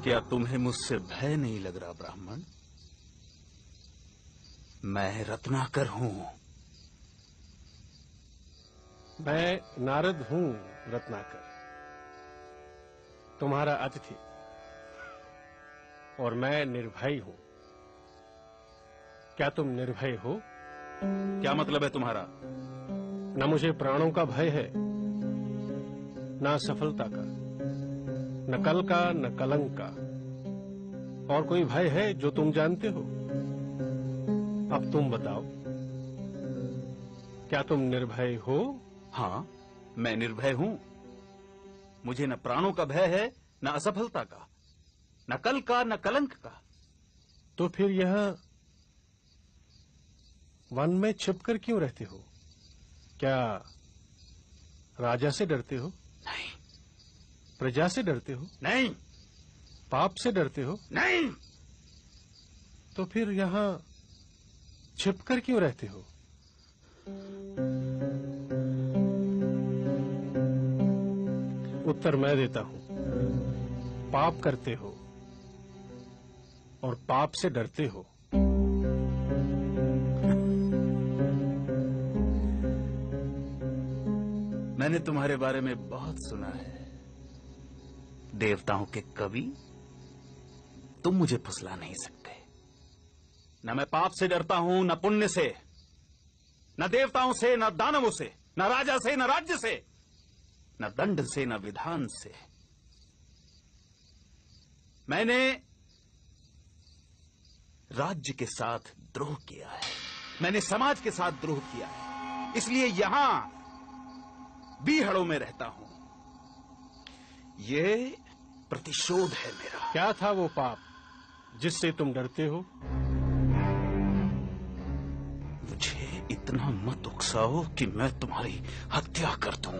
क्या तुम्हें मुझसे भय नहीं लग रहा ब्राह्मण? मैं रत्नाकर हूं। मैं नारद हूं रत्नाकर, तुम्हारा अतिथि, और मैं निर्भय हूं। क्या तुम निर्भय हो? क्या मतलब है तुम्हारा? न मुझे प्राणों का भय है, न सफलता का, न कल का, न कलंक का। और कोई भय है जो तुम जानते हो? अब तुम बताओ, क्या तुम निर्भय हो? हाँ, मैं निर्भय हूं। मुझे न प्राणों का भय है, न असफलता का, न कल का, न कलंक का। तो फिर यह वन में छिपकर क्यों रहते हो? क्या राजा से डरते हो? नहीं। प्रजा से डरते हो? नहीं। पाप से डरते हो? नहीं। तो फिर यहां छिपकर क्यों रहते हो? उत्तर मैं देता हूं। पाप करते हो और पाप से डरते हो। मैंने तुम्हारे बारे में बहुत सुना है। देवताओं के कवि, तुम मुझे फुसला नहीं सकते। न मैं पाप से डरता हूं, न पुण्य से, न देवताओं से, न दानवों से, न राजा से, न राज्य से, न दंड से, न विधान से। मैंने राज्य के साथ द्रोह किया है, मैंने समाज के साथ द्रोह किया है, इसलिए यहां बीहड़ों में रहता हूं। ये प्रतिशोध है मेरा। क्या था वो पाप जिससे तुम डरते हो? मुझे इतना मत उकसाओ कि मैं तुम्हारी हत्या कर दूं।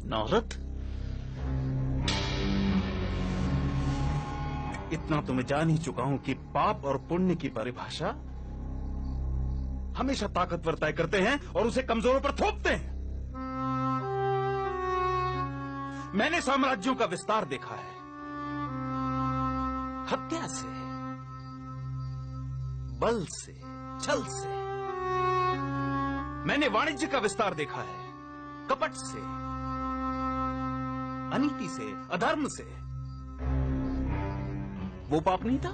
नारद, इतना तो मैं जान ही चुका हूं कि पाप और पुण्य की परिभाषा हमेशा ताकतवर तय करते हैं और उसे कमजोरों पर थोपते हैं। मैंने साम्राज्यों का विस्तार देखा है, हत्या से, बल से, छल से। मैंने वाणिज्य का विस्तार देखा है, कपट से, अनीति से, अधर्म से। वो पाप नहीं था।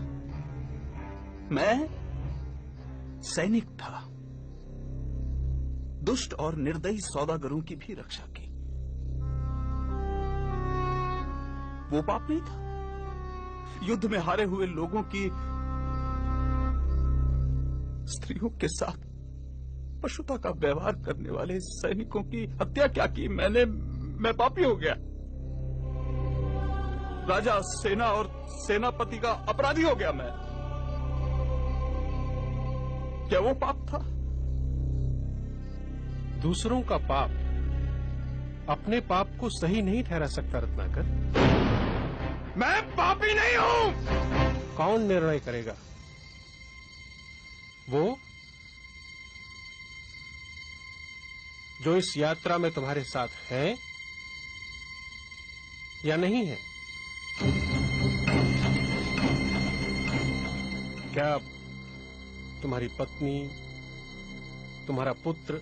मैं सैनिक था, दुष्ट और निर्दयी सौदागरों की भी रक्षा की। वो पाप नहीं था। युद्ध में हारे हुए लोगों की स्त्रियों के साथ पशुता का व्यवहार करने वाले सैनिकों की हत्या क्या की? मैं पापी हो गया। राजा, सेना और सेनापति का अपराधी हो गया मैं। क्या वो पाप था? दूसरों का पाप अपने पाप को सही नहीं ठहरा सकता रत्नाकर। मैं पापी नहीं हूं। कौन निर्णय करेगा? वो जो इस यात्रा में तुम्हारे साथ है या नहीं है? क्या तुम्हारी पत्नी, तुम्हारा पुत्र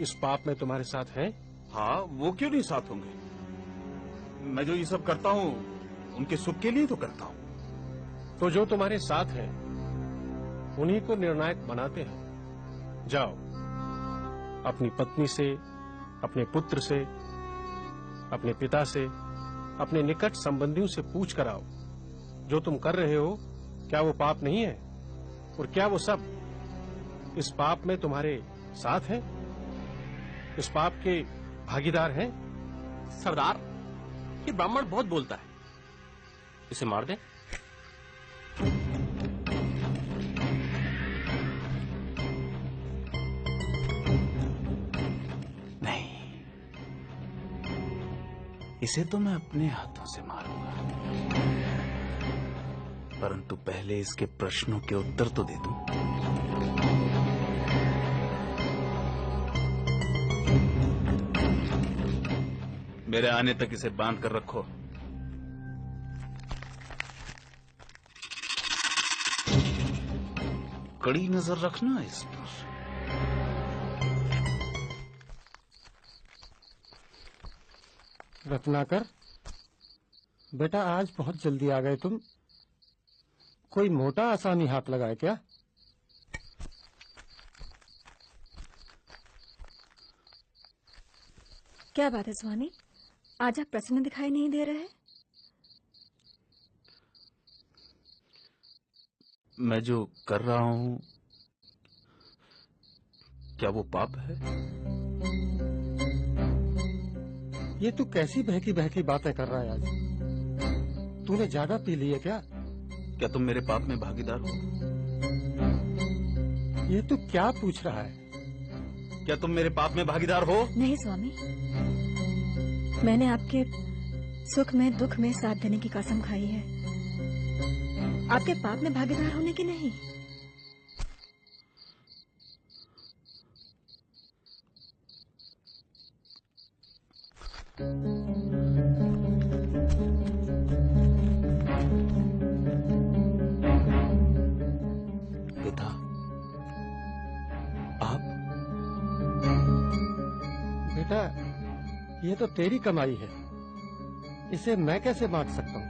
इस पाप में तुम्हारे साथ है? हाँ, वो क्यों नहीं साथ होंगे? मैं जो ये सब करता हूं उनके सुख के लिए तो करता हूं। तो जो तुम्हारे साथ है उन्हीं को निर्णायक बनाते हैं। जाओ, अपनी पत्नी से, अपने पुत्र से, अपने पिता से, अपने निकट संबंधियों से पूछ कर आओ, जो तुम कर रहे हो क्या वो पाप नहीं है? और क्या वो सब इस पाप में तुम्हारे साथ हैं? इस पाप के भागीदार हैं? सरदार, ये ब्राह्मण बहुत बोलता है, इसे मार दें। नहीं, इसे तो मैं अपने हाथों से मारूंगा, परंतु पहले इसके प्रश्नों के उत्तर तो दे दूं। मेरे आने तक इसे बांध कर रखो। कड़ी नजर रखना इस पर। रत्नाकर, बेटा आज बहुत जल्दी आ गए तुम। कोई मोटा आसामी हाथ लगाए क्या? क्या बात है स्वामी, आज आप प्रसन्न दिखाई नहीं दे रहे? मैं जो कर रहा हूं, क्या वो पाप है? ये तू कैसी बहकी बहकी बातें कर रहा है आज? तूने ज्यादा पी ली है क्या? क्या तुम मेरे पाप में भागीदार हो? ये तू क्या पूछ रहा है? क्या तुम मेरे पाप में भागीदार हो? नहीं स्वामी, मैंने आपके सुख में दुख में साथ देने की कसम खाई है, आपके पाप में भागीदार होने की नहीं। पिता, आप? बेटा, ये तो तेरी कमाई है, इसे मैं कैसे बांट सकता हूँ?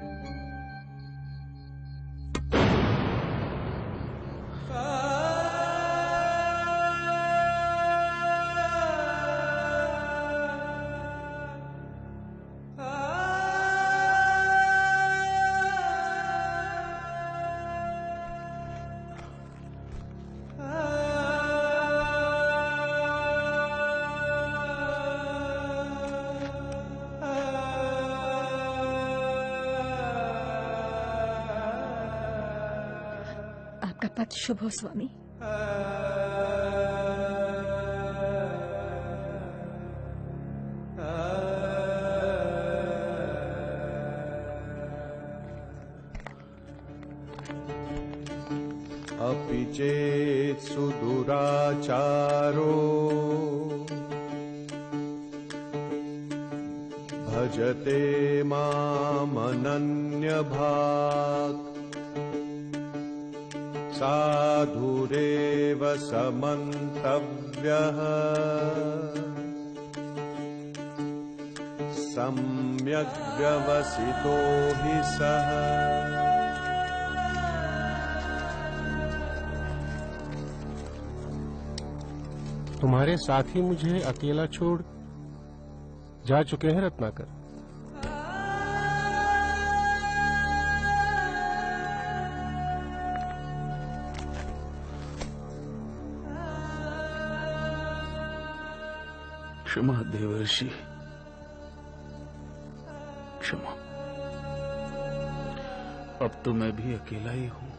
आपका पथ शुभ हो स्वामी। अपि चेत् सुदुराचारो भजते मामनन्यभाक् साधुरेव समन्तव्यः सम्यग् व्यवसितो हि सः। तुम्हारे साथी मुझे अकेला छोड़ जा चुके हैं रत्नाकर। क्षमा देवर्षि, क्षमा। अब तो मैं भी अकेला ही हूं।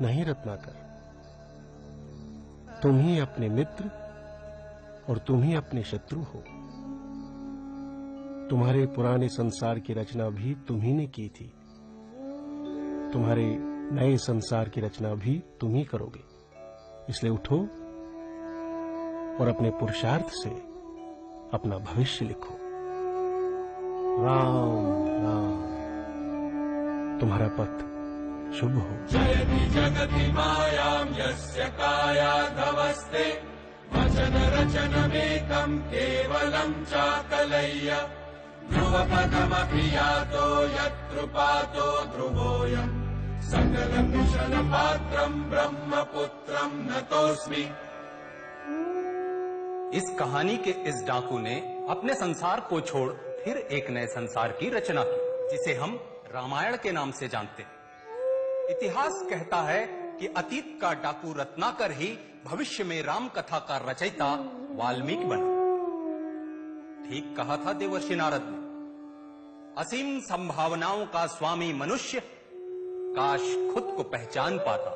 नहीं रत्नाकर, तुम ही अपने मित्र और तुम ही अपने शत्रु हो। तुम्हारे पुराने संसार की रचना भी तुम ही ने की थी, तुम्हारे नए संसार की रचना भी तुम ही करोगे। इसलिए उठो और अपने पुरुषार्थ से अपना भविष्य लिखो। राम राम, तुम्हारा पथ शुभ हो। जयति जगति मायां यस्य कायाधवस्ते वचन रचनमेकं केवलं चाकलय्य ध्रुवपदमपि यातो यत्कृपातो ध्रुवोऽयं सकलं कुशलपात्रं ब्रह्मपुत्रं नतोऽस्मि। इस कहानी के इस डाकू ने अपने संसार को छोड़ फिर एक नए संसार की रचना की, जिसे हम रामायण के नाम से जानते हैं। इतिहास कहता है कि अतीत का डाकू रत्नाकर ही भविष्य में राम कथा का रचयिता वाल्मीकि बना। ठीक कहा था देवर्षि नारद ने, असीम संभावनाओं का स्वामी मनुष्य काश खुद को पहचान पाता।